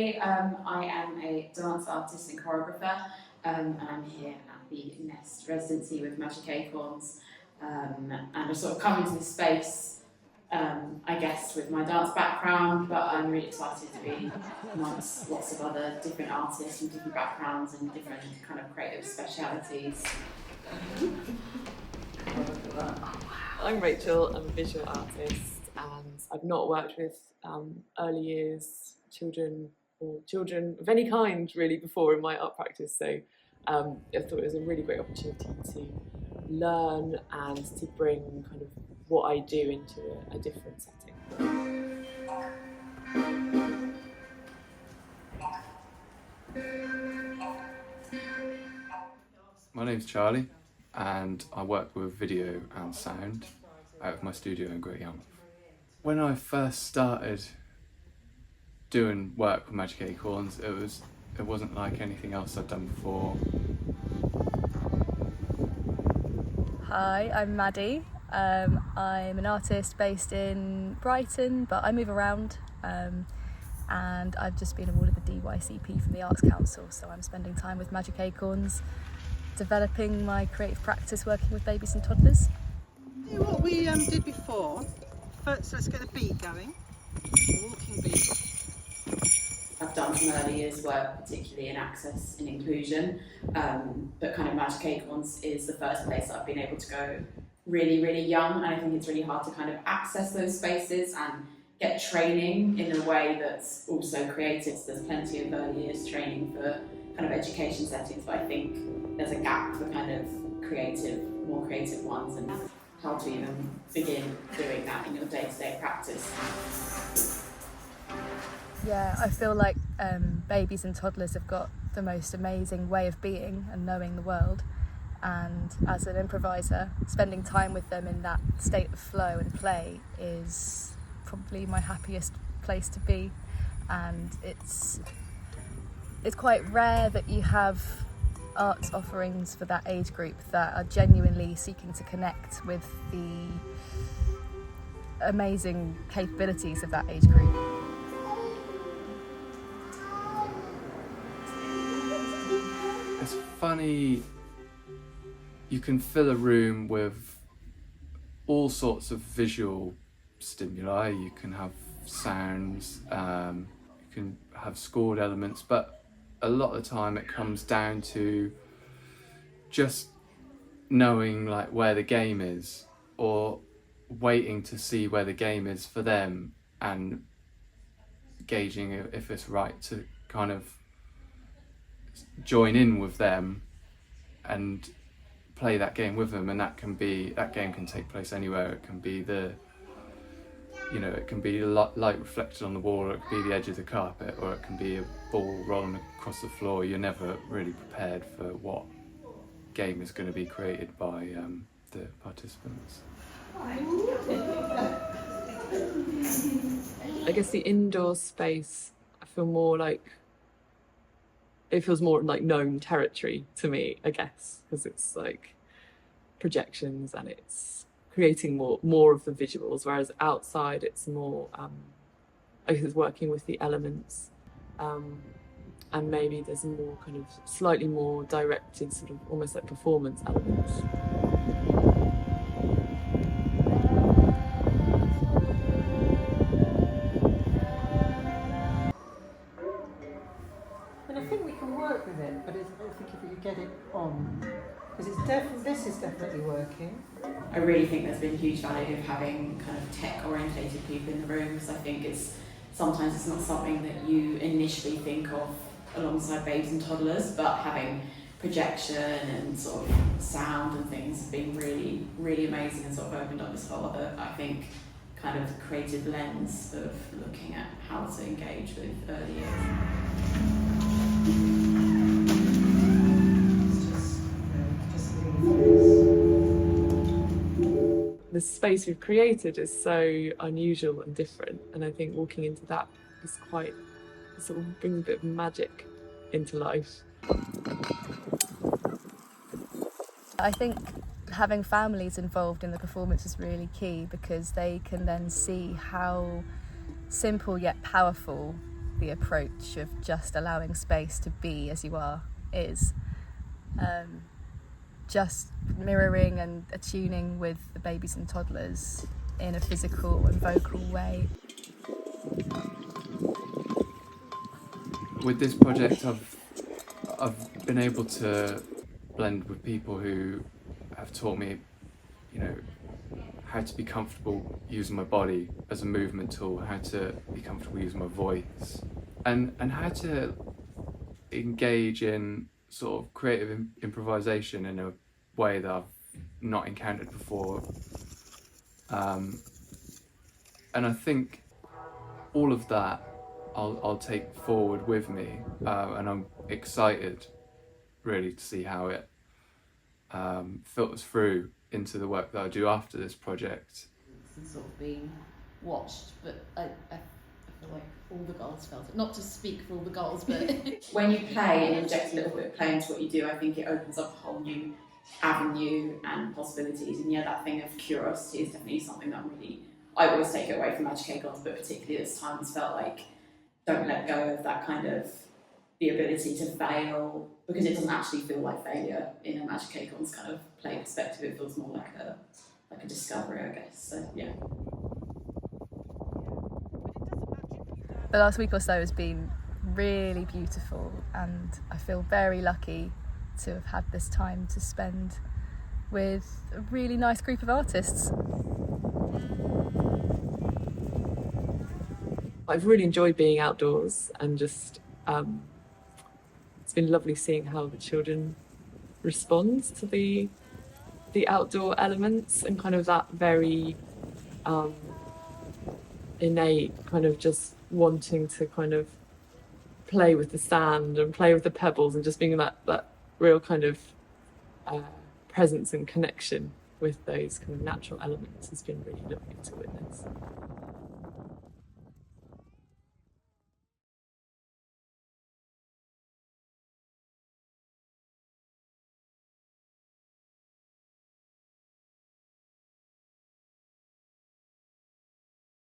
Charlie. I am a dance artist and choreographer, and I'm here at the Nest residency with Magic Acorns. And I sort of come into this space, I guess, with my dance background, but I'm really excited to be amongst lots of other different artists from different backgrounds and different kind of creative specialities. I'm Rachel, I'm a visual artist, and I've not worked with early years children or children of any kind really before in my art practice, so I thought it was a really great opportunity to learn and to bring kind of what I do into a different setting. My name's Charlie, and I work with video and sound out of my studio in Great Yarmouth. When I first started doing work with Magic Acorns, it wasn't like anything else I'd done before. Hi, I'm Maddie. I'm an artist based in Brighton, but I move around, and I've just been awarded the DYCP from the Arts Council, so I'm spending time with Magic Acorns, developing my creative practice working with babies and toddlers. What we did before, first let's get a beat going, a walking beat. I've done some early years work, particularly in access and inclusion, but kind of Magic Acorns is the first place that I've been able to go really, really young, and I think it's really hard to kind of access those spaces and get training in a way that's also creative. So there's plenty of early years training for kind of education settings, but I think there's a gap for kind of more creative ones, and how to even begin doing that in your day-to-day practice. Yeah, I feel like babies and toddlers have got the most amazing way of being and knowing the world, and as an improviser, spending time with them in that state of flow and play is probably my happiest place to be. And it's quite rare that you have arts offerings for that age group that are genuinely seeking to connect with the amazing capabilities of that age group. It's funny, you can fill a room with all sorts of visual stimuli. You can have sounds, you can have scored elements, but a lot of the time it comes down to just knowing like where the game is, or waiting to see where the game is for them and gauging if it's right to kind of join in with them and play that game with them. And that game can take place anywhere. It can be it can be light reflected on the wall, or it can be the edge of the carpet, or it can be a ball rolling across the floor. You're never really prepared for what game is going to be created by the participants. I guess the indoor space, I feel more like, it feels more like known territory to me, I guess, because it's like projections and it's creating more of the visuals, whereas outside it's more, I guess it's working with the elements, and maybe there's more kind of slightly more directed, sort of almost like performance elements. And I think we can work with it, but I think if we could get it on, because this is definitely working. I really think there's been huge value of having kind of tech-orientated people in the room, because I think sometimes it's not something that you initially think of alongside babies and toddlers, but having projection and sort of sound and things has been really, really amazing, and sort of opened up this whole other, I think, kind of creative lens of looking at how to engage with early years. The space we've created is so unusual and different, and I think walking into that is quite, sort of brings a bit of magic into life. I think having families involved in the performance is really key, because they can then see how simple yet powerful the approach of just allowing space to be as you are is. Just mirroring and attuning with the babies and toddlers in a physical and vocal way. With this project, I've been able to blend with people who have taught me, how to be comfortable using my body as a movement tool, how to be comfortable using my voice, and how to engage in sort of creative improvisation in a way that I've not encountered before. And I think all of that I'll take forward with me, and I'm excited really to see how it filters through into the work that I do after this project. And sort of being watched, but I feel like all the girls felt it. Not to speak for all the girls, but When you play and inject a little bit of play into what you do, I think it opens up a whole new avenue and possibilities. And yeah, that thing of curiosity is definitely something that I always take it away from Magic Egg Ons, but particularly this time has felt like don't let go of that kind of the ability to fail, because it doesn't actually feel like failure in a Magic Egg Ons kind of play perspective. It feels more like a discovery, I guess. So yeah. The last week or so has been really beautiful, and I feel very lucky to have had this time to spend with a really nice group of artists. I've really enjoyed being outdoors and just it's been lovely seeing how the children respond to the outdoor elements and kind of that very innate kind of just wanting to kind of play with the sand and play with the pebbles and just being that real kind of presence and connection with those kind of natural elements has been really lovely to witness.